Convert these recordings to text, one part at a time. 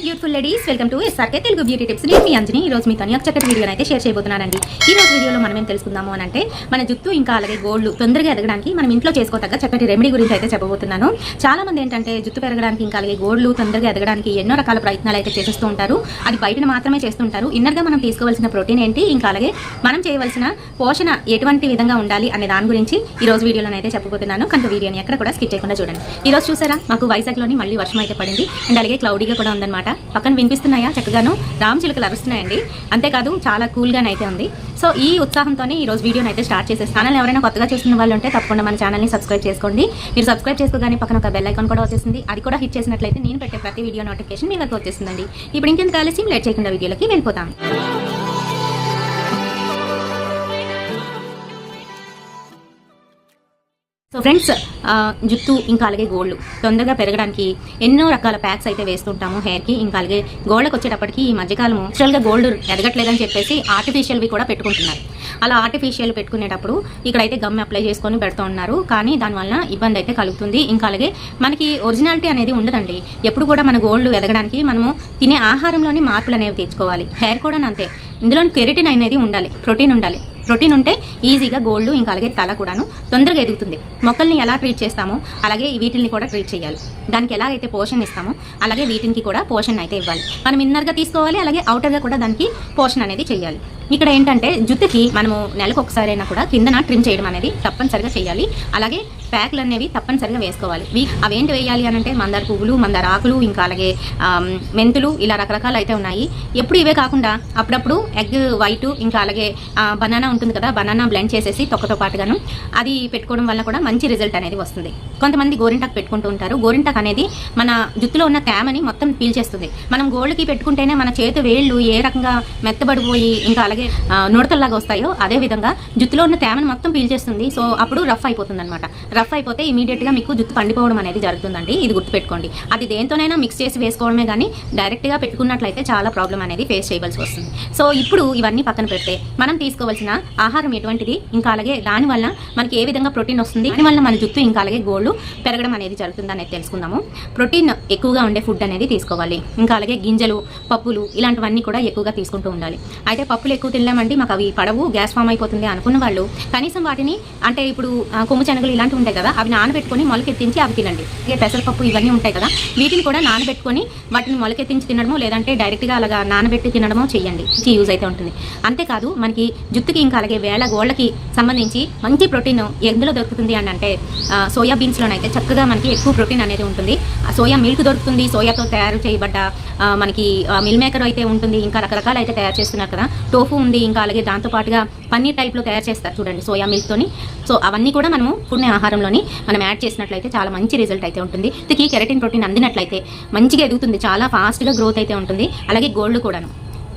Hi beautiful ladies, welcome to SRK Telugu beauty tips. నేను మీ అంజని. ఈ రోజు మీతో ఒక చక్కటి వీడియోని అయితే షేర్ చేయబోతున్నానండి. ఈ రోజు వీడియోలో మనం ఏం తెలుసుకుందాము అని అంటే మన జుట్టు ఇంకా అలాగే గోల్డ్ తొందరగా ఎదగడానికి మనం ఇంట్లో చేసుకోదగ్గ చక్కటి రెమెడీ గురించి అయితే చెప్పబోతున్నాను. చాలా మంది ఏంటంటే జుట్టు పెరగడానికి ఇంకా అలాగే గోల్డ్ తొందరగా ఎదగడానికి ఎన్నో రకాల ప్రయత్నాలు అయితే చేస్తూ ఉంటారు. అది బయటను మాత్రమే చేస్తుంటారు. ఇన్నర్గా మనం తీసుకోవాల్సిన ప్రోటీన్ ఏంటి, ఇంకా అలాగే మనం చేయవలసిన పోషణ ఎటువంటి విధంగా ఉండాలి అనే దాని గురించి ఈ రోజు వీడియోలో అయితే చెప్పబోతున్నాను. కనుక వీడియోని ఎక్కడ కూడా స్కిప్ చేయకుండా చూడండి. ఈ రోజు చూసారా, మాకు వైజాగ్లోని మళ్ళీ వర్షం అయితే పడింది అండ్ అలాగే క్లౌడీగా కూడా ఉందన్నమాట. పక్కన వినిపిస్తున్నాయా చక్కగాను రామ్ చిలుకలు అరుస్తున్నాయండి. అంతేకాదు చాలా కూల్గానైతే ఉంది. సో ఈ ఉత్సాహంతోనే ఈ రోజు వీడియోని అయితే స్టార్ట్ చేసేసి ఛానల్ ఎవరైనా కొత్తగా చూస్తున్న వాళ్ళు ఉంటే తప్పకుండా మన ఛానల్ని సబ్స్క్రైబ్ చేసుకోండి. మీరు సబ్స్క్రైబ్ చేసుకోగానే పక్కన ఒక బెల్ ఐకాన్ కూడా వచ్చేసింది. అది కూడా హిట్ చేసినట్లయితే నేను పెట్టే ప్రతి వీడియో నోటిఫికేషన్ మీ వరకు వచ్చేసిందండి. ఇప్పుడు ఇంకెంత ఆలస్యం లేట్ చేయకుండా వీడియోలోకి వెళ్ళిపోతాం. సో ఫ్రెండ్స్, జుట్టు ఇంకా అలాగే గోల్డ్ తొందరగా పెరగడానికి ఎన్నో రకాల ప్యాక్స్ అయితే వేస్తుంటాము హెయిర్కి. ఇంకా అలాగే గోల్డ్కి వచ్చేటప్పటికి ఈ మధ్యకాలము యాక్చువల్గా గోల్డ్ ఎదగట్లేదని చెప్పేసి ఆర్టిఫిషియల్వి కూడా పెట్టుకుంటున్నారు. అలా ఆర్టిఫిషియల్ పెట్టుకునేటప్పుడు ఇక్కడైతే గమ్ అప్లై చేసుకొని పెడుతూ ఉన్నారు. కానీ దానివల్ల ఇబ్బంది అయితే కలుగుతుంది. ఇంకా అలాగే మనకి ఒరిజినాలిటీ అనేది ఉండదండి. ఎప్పుడు కూడా మన గోల్డ్ ఎదగడానికి మనము తినే ఆహారంలోని మార్పులు అనేవి తెచ్చుకోవాలి. హెయిర్ కూడా అంతే. ఇందులో కెరటిన్ అనేది ఉండాలి, ప్రోటీన్ ఉండాలి. ప్రోటీన్ ఉంటే ఈజీగా గోల్డ్ ఇంకా అలాగే తల కూడాను తొందరగా ఎదుగుతుంది. మొక్కల్ని ఎలా ట్రీట్ చేస్తామో అలాగే వీటిని కూడా ట్రీట్ చేయాలి. దానికి ఎలా అయితే పోషణ ఇస్తామో అలాగే వీటికి కూడా పోషణ అయితే ఇవ్వాలి. మనం ఇన్నర్గా తీసుకోవాలి, అలాగే అవుటర్గా కూడా దానికి పోషణ అనేది చేయాలి. ఇక్కడ ఏంటంటే జుట్టుకి మనము నెలకు ఒకసారి అయినా కూడా కిందన ట్రిమ్ చేయడం అనేది తప్పనిసరిగా చేయాలి. అలాగే ప్యాక్లు అనేవి తప్పనిసరిగా వేసుకోవాలి. అవేంటి వేయాలి అని అంటే మందార పువ్వులు, మందార ఆకులు, ఇంకా అలాగే మెంతులు, ఇలా రకరకాలు అయితే ఉన్నాయి. ఎప్పుడు ఇవే కాకుండా అప్పుడప్పుడు ఎగ్ వైట్, ఇంకా అలాగే బనానా ఉంటుంది కదా, బనానా బ్లెండ్ చేసేసి తొక్కతో పాటుగాను అది పెట్టుకోవడం వల్ల కూడా మంచి రిజల్ట్ అనేది వస్తుంది. కొంతమంది గోరింటాకు పెట్టుకుంటూ ఉంటారు. గోరింటాకు అనేది మన జుట్టులో ఉన్న తేమని మొత్తం పీల్చేస్తుంది. మనం గోల్డ్కి పెట్టుకుంటేనే మన చేతి వేళ్ళు ఏ రకంగా మెత్తబడిపోయి ఇంకా అలాగే నుడతల్లాగా వస్తాయో అదే విధంగా జుట్టులో ఉన్న తేమని మొత్తం పీల్చేస్తుంది. సో అప్పుడు రఫ్ అయిపోతుంది అనమాట. రఫ్ అయిపోతే ఇమీడియట్గా మీకు జుట్టు పండిపోవడం అనేది జరుగుతుందండి. ఇది గుర్తుపెట్టుకోండి. అది దేంతోనైనా మిక్స్ చేసి వేసుకోవడమే కానీ డైరెక్ట్గా పెట్టుకున్నట్లయితే చాలా ప్రాబ్లం అనేది ఫేస్ చేయవలసి వస్తుంది. సో ఇప్పుడు ఇవన్నీ పక్కన పెడితే మనం తీసుకోవాల్సిన ఆహారం ఎటువంటిది, ఇంకా అలాగే దానివల్ల మనకి ఏ విధంగా ప్రోటీన్ వస్తుంది, దానివల్ల మన జుట్టు ఇంకా అలాగే గోల్డ్ పెరగడం అనేది జరుగుతుంది అనేది తెలుసుకుందాము. ప్రోటీన్ ఎక్కువగా ఉండే ఫుడ్ అనేది తీసుకోవాలి. ఇంకా అలాగే గింజలు, పప్పులు ఇలాంటివన్నీ కూడా ఎక్కువగా తీసుకుంటూ ఉండాలి. అయితే పప్పులు ఎక్కువ తినలేమండి, మాకు అవి పడవు, గ్యాస్ ఫామ్ అయిపోతుంది అనుకున్న వాళ్ళు కనీసం వాటిని అంటే ఇప్పుడు కొమ్ము శనగలు ఇలాంటివి ఉంటాయి కదా, అవి నానబెట్టుకొని మొలకెత్తించి అవి తినండి. పెసరపప్పు ఇవన్నీ ఉంటాయి కదా, వీటిని కూడా నానబెట్టుకొని వాటిని మొలకెత్తించి తినడమో లేదంటే డైరెక్ట్గా అలాగా నానబెట్టి తినడమో చేయండి. యూజ్ అయితే ఉంటుంది. అంతేకాదు మనకి జుట్టుకి ఇంకా అలాగే వేళ గోళ్ళకి సంబంధించి మంచి ప్రోటీన్ ఎందులో దొరుకుతుంది అని అంటే సోయా బీన్స్లోనైతే చక్కగా మనకి ఎక్కువ ప్రోటీన్ అనేది ఉంటుంది. సోయా మిల్క్ దొరుకుతుంది. సోయాతో తయారు చేయబడ్డ మనకి మిల్ మేకర్ అయితే ఉంటుంది. ఇంకా రకరకాలు అయితే తయారు చేస్తున్నారు కదా, టోఫు ఉంది. ఇంకా అలాగే దాంతోపాటుగా పన్నీర్ టైప్లో తయారు చేస్తారు చూడండి సోయా మిల్క్తోని. సో అవన్నీ కూడా మనము పుణ్య ఆహారంలోని మనం యాడ్ చేసినట్లయితే చాలా మంచి రిజల్ట్ అయితే ఉంటుంది. దీనికి కెరటిన్ ప్రోటీన్ అందినట్లయితే మంచిగా ఎదుగుతుంది, చాలా ఫాస్ట్గా గ్రోత్ అయితే ఉంటుంది. అలాగే గోల్డ్ కూడాను.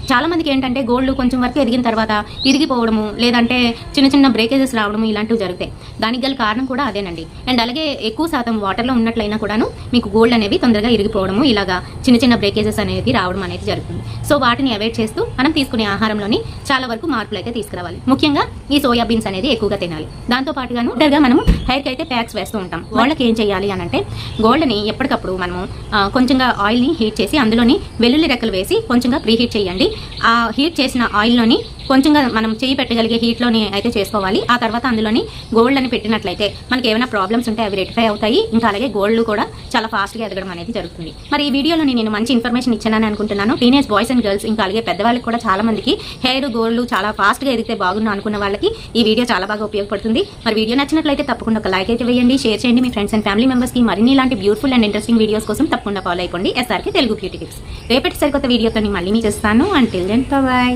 చాలా మందికి ఏంటంటే గోల్డ్ కొంచెం వరకు ఎదిగిన తర్వాత ఇరిగిపోవడము, లేదంటే చిన్న చిన్న బ్రేకేజెస్ రావడము ఇలాంటివి జరుగుతాయి. దానికి గల కారణం కూడా అదేనండి. అండ్ అలాగే ఎక్కువ శాతం వాటర్లో ఉన్నట్లయినా కూడాను మీకు గోల్డ్ అనేవి తొందరగా ఇరిగిపోవడము, ఇలాగా చిన్న చిన్న బ్రేకేజెస్ అనేది రావడం అనేది జరుగుతుంది. సో వాటిని అవాయిడ్ చేస్తూ మనం తీసుకునే ఆహారంలోని చాలా వరకు మార్పులు అయితే తీసుకురావాలి. ముఖ్యంగా ఈ సోయా బీన్స్ అనేది ఎక్కువగా తినాలి. దాంతో పాటుగాను డర్గా మనము హెయిర్కి అయితే ప్యాక్స్ వేస్తూ ఉంటాం. వాళ్ళకి ఏం చేయాలి అని అంటే గోల్డ్ని ఎప్పటికప్పుడు మనము కొంచెంగా ఆయిల్ని హీట్ చేసి అందులోని వెల్లుల్లి రెక్కలు వేసి కొంచెంగా ప్రీ హీట్ చేయండి. ఆ హీట్ చేసిన ఆయిల్లోని కొంచెంగా మనం చేయి పెట్టగలిగే హీట్లోని అయితే చేసుకోవాలి. ఆ తర్వాత అందులోని గోల్డ్ అని పెట్టినట్లయితే మనకి ఏమైనా ప్రాబ్లమ్స్ ఉంటే అవి రెక్టిఫై అవుతాయి. ఇంకా అలాగే గోల్డ్ కూడా చాలా ఫాస్ట్గా ఎదగడం అనేది జరుగుతుంది. మరి ఈ వీడియోలో నేను మంచి ఇన్ఫర్మేషన్ ఇచ్చానని అనుకుంటున్నాను. టీనేజ్ బాయ్స్ అండ్ గర్ల్స్ ఇంకా అలాగే పెద్దవాళ్ళకి కూడా చాలా మందికి హెయిర్ గోల్డ్ చాలా ఫాస్ట్గా ఎదిగితే బాగుండు అనుకున్న వాళ్ళకి ఈ వీడియో చాలా బాగా ఉపయోగపడుతుంది. మరి వీడియో నచ్చినట్లయితే తప్పకుండా ఒక లైక్ అయితే వేయండి, షేర్ చేయండి మీ ఫ్రెండ్స్ అండ్ ఫ్యామిలీ మెంబర్స్కి. మరిన్ని ఇలాంటి బ్యూటిఫుల్ అండ్ ఇంట్రెస్టింగ్ వీడియోస్ కోసం తప్పకుండా ఫాలో అయిపోండి ఎస్ఆర్కే తెలుగు బ్యూటీ టిప్స్. రేపటి సరికొత్త వీడియోతో మళ్ళీ మీకు చేస్తాను. Until then by.